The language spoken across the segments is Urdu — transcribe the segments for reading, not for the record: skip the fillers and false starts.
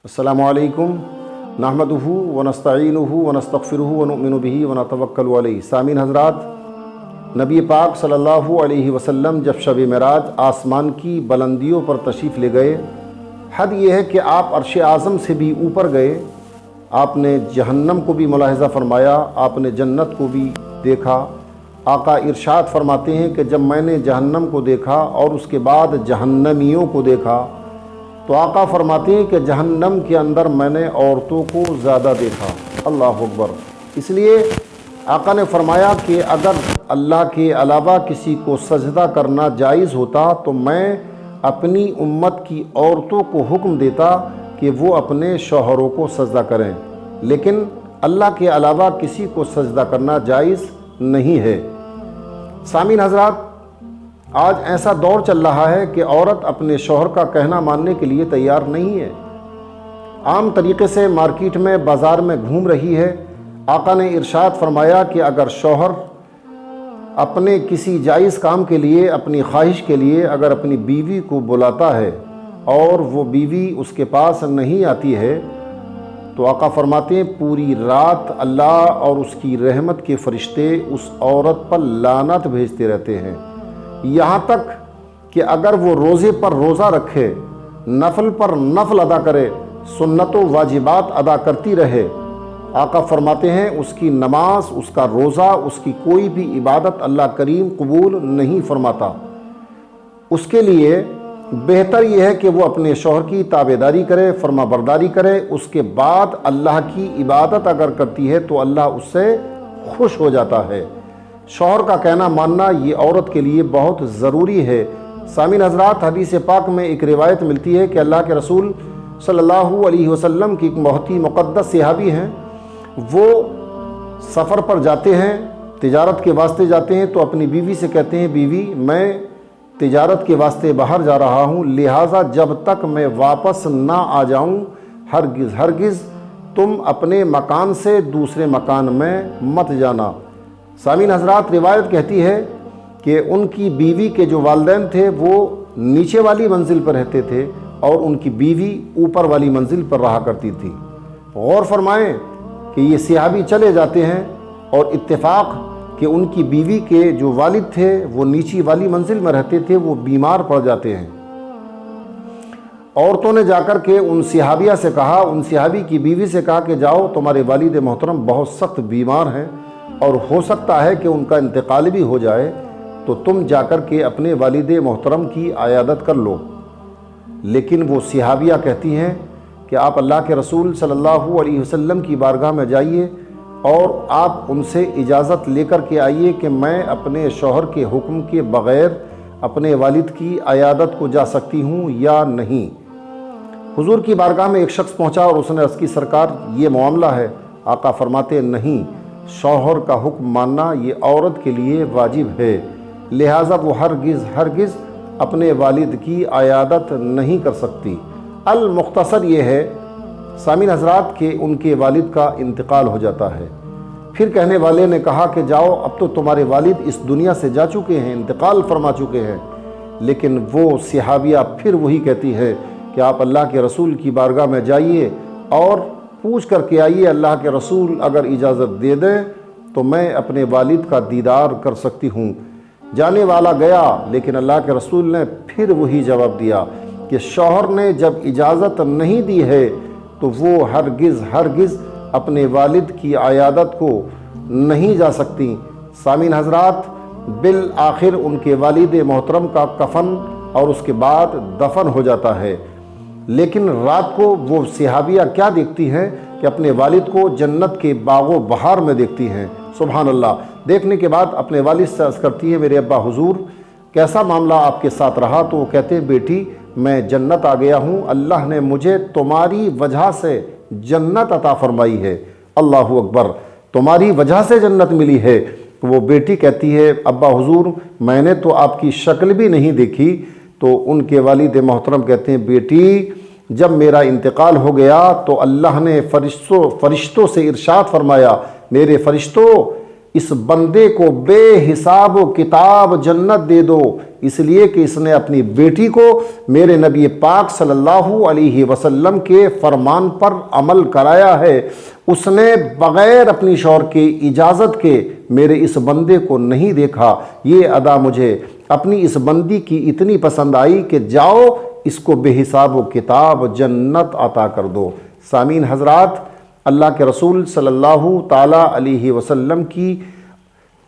السلام علیکم نحمدہ ونستعینہ ونستغفرہ ونؤمن بہ ونتوکل علیہ۔ سامعین حضرات، نبی پاک صلی اللہ علیہ وسلم جب شب معراج آسمان کی بلندیوں پر تشریف لے گئے، حد یہ ہے کہ آپ عرش اعظم سے بھی اوپر گئے۔ آپ نے جہنم کو بھی ملاحظہ فرمایا، آپ نے جنت کو بھی دیکھا۔ آقا ارشاد فرماتے ہیں کہ جب میں نے جہنم کو دیکھا اور اس کے بعد جہنمیوں کو دیکھا تو آقا فرماتے ہیں کہ جہنم کے اندر میں نے عورتوں کو زیادہ دیکھا۔ اللہ اکبر۔ اس لیے آقا نے فرمایا کہ اگر اللہ کے علاوہ کسی کو سجدہ کرنا جائز ہوتا تو میں اپنی امت کی عورتوں کو حکم دیتا کہ وہ اپنے شوہروں کو سجدہ کریں، لیکن اللہ کے علاوہ کسی کو سجدہ کرنا جائز نہیں ہے۔ سامعین حضرات، آج ایسا دور چل رہا ہے کہ عورت اپنے شوہر کا کہنا ماننے کے لیے تیار نہیں ہے۔ عام طریقے سے مارکیٹ میں، بازار میں گھوم رہی ہے۔ آقا نے ارشاد فرمایا کہ اگر شوہر اپنے کسی جائز کام کے لیے، اپنی خواہش کے لیے اگر اپنی بیوی کو بلاتا ہے اور وہ بیوی اس کے پاس نہیں آتی ہے تو آقا فرماتے ہیں پوری رات اللہ اور اس کی رحمت کے فرشتے اس عورت پر لعنت بھیجتے رہتے ہیں، یہاں تک کہ اگر وہ روزے پر روزہ رکھے، نفل پر نفل ادا کرے، سنت و واجبات ادا کرتی رہے، آقا فرماتے ہیں اس کی نماز، اس کا روزہ، اس کی کوئی بھی عبادت اللہ کریم قبول نہیں فرماتا۔ اس کے لیے بہتر یہ ہے کہ وہ اپنے شوہر کی تابعداری کرے، فرما برداری کرے، اس کے بعد اللہ کی عبادت اگر کرتی ہے تو اللہ اس سے خوش ہو جاتا ہے۔ شوہر کا کہنا ماننا یہ عورت کے لیے بہت ضروری ہے۔ سامعین حضرات، حدیث پاک میں ایک روایت ملتی ہے کہ اللہ کے رسول صلی اللہ علیہ وسلم کی ایک بہت ہی مقدس صحابی ہیں، وہ سفر پر جاتے ہیں، تجارت کے واسطے جاتے ہیں تو اپنی بیوی سے کہتے ہیں بیوی میں تجارت کے واسطے باہر جا رہا ہوں، لہٰذا جب تک میں واپس نہ آ جاؤں ہرگز تم اپنے مکان سے دوسرے مکان میں مت جانا۔ سامعین حضرات، روایت کہتی ہے کہ ان کی بیوی کے جو والدین تھے وہ نیچے والی منزل پر رہتے تھے اور ان کی بیوی اوپر والی منزل پر رہا کرتی تھی۔ غور فرمائیں کہ یہ صحابی چلے جاتے ہیں اور اتفاق کہ ان کی بیوی کے جو والد تھے وہ نیچی والی منزل میں رہتے تھے، وہ بیمار پڑ جاتے ہیں۔ عورتوں نے جا کر کے ان صحابیہ سے کہا، ان صحابی کی بیوی سے کہا کہ جاؤ تمہارے والد محترم بہت سخت بیمار ہیں اور ہو سکتا ہے کہ ان کا انتقال بھی ہو جائے، تو تم جا کر کے اپنے والد محترم کی عیادت کر لو۔ لیکن وہ صحابیہ کہتی ہیں کہ آپ اللہ کے رسول صلی اللہ علیہ وسلم کی بارگاہ میں جائیے اور آپ ان سے اجازت لے کر کے آئیے کہ میں اپنے شوہر کے حکم کے بغیر اپنے والد کی عیادت کو جا سکتی ہوں یا نہیں۔ حضور کی بارگاہ میں ایک شخص پہنچا اور اس نے عرض کی سرکار یہ معاملہ ہے۔ آقا فرماتے نہیں، شوہر کا حکم ماننا یہ عورت کے لیے واجب ہے، لہٰذا وہ ہرگز اپنے والد کی عیادت نہیں کر سکتی۔ المختصر یہ ہے سامعین حضرات کہ ان کے والد کا انتقال ہو جاتا ہے۔ پھر کہنے والے نے کہا کہ جاؤ اب تو تمہارے والد اس دنیا سے جا چکے ہیں، انتقال فرما چکے ہیں، لیکن وہ صحابیہ پھر وہی کہتی ہے کہ آپ اللہ کے رسول کی بارگاہ میں جائیے اور پوچھ کر کے آئیے، اللہ کے رسول اگر اجازت دے دیں تو میں اپنے والد کا دیدار کر سکتی ہوں۔ جانے والا گیا، لیکن اللہ کے رسول نے پھر وہی جواب دیا کہ شوہر نے جب اجازت نہیں دی ہے تو وہ ہرگز اپنے والد کی عیادت کو نہیں جا سکتی۔ سامعین حضرات، بالآخر ان کے والد محترم کا کفن اور اس کے بعد دفن ہو جاتا ہے، لیکن رات کو وہ صحابیہ کیا دیکھتی ہیں کہ اپنے والد کو جنت کے باغ و بہار میں دیکھتی ہیں۔ سبحان اللہ۔ دیکھنے کے بعد اپنے والد سے عرض کرتی ہے میرے ابا حضور کیسا معاملہ آپ کے ساتھ رہا؟ تو وہ کہتے ہیں بیٹی میں جنت آ گیا ہوں، اللہ نے مجھے تمہاری وجہ سے جنت عطا فرمائی ہے۔ اللہ اکبر، تمہاری وجہ سے جنت ملی ہے۔ وہ بیٹی کہتی ہے ابا حضور میں نے تو آپ کی شکل بھی نہیں دیکھی۔ تو ان کے والد محترم کہتے ہیں بیٹی جب میرا انتقال ہو گیا تو اللہ نے فرشتوں سے ارشاد فرمایا میرے فرشتوں اس بندے کو بے حساب و کتاب جنت دے دو، اس لیے کہ اس نے اپنی بیٹی کو میرے نبی پاک صلی اللہ علیہ وسلم کے فرمان پر عمل کرایا ہے۔ اس نے بغیر اپنی شوہر کی اجازت کے میرے اس بندے کو نہیں دیکھا۔ یہ ادا مجھے اپنی اس بندی کی اتنی پسند آئی کہ جاؤ اس کو بے حساب و کتاب جنت عطا کر دو۔ سامعین حضرات، اللہ کے رسول صلی اللہ تعالیٰ علیہ وسلم کی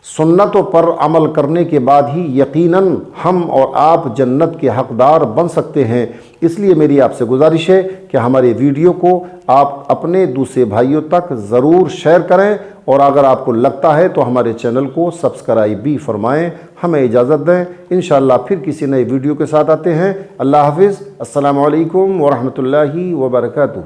سنتوں پر عمل کرنے کے بعد ہی یقیناً ہم اور آپ جنت کے حقدار بن سکتے ہیں۔ اس لیے میری آپ سے گزارش ہے کہ ہمارے ویڈیو کو آپ اپنے دوسرے بھائیوں تک ضرور شیئر کریں، اور اگر آپ کو لگتا ہے تو ہمارے چینل کو سبسکرائب بھی فرمائیں۔ ہمیں اجازت دیں، انشاءاللہ پھر کسی نئے ویڈیو کے ساتھ آتے ہیں۔ اللہ حافظ، السلام علیکم ورحمۃ اللہ وبرکاتہ۔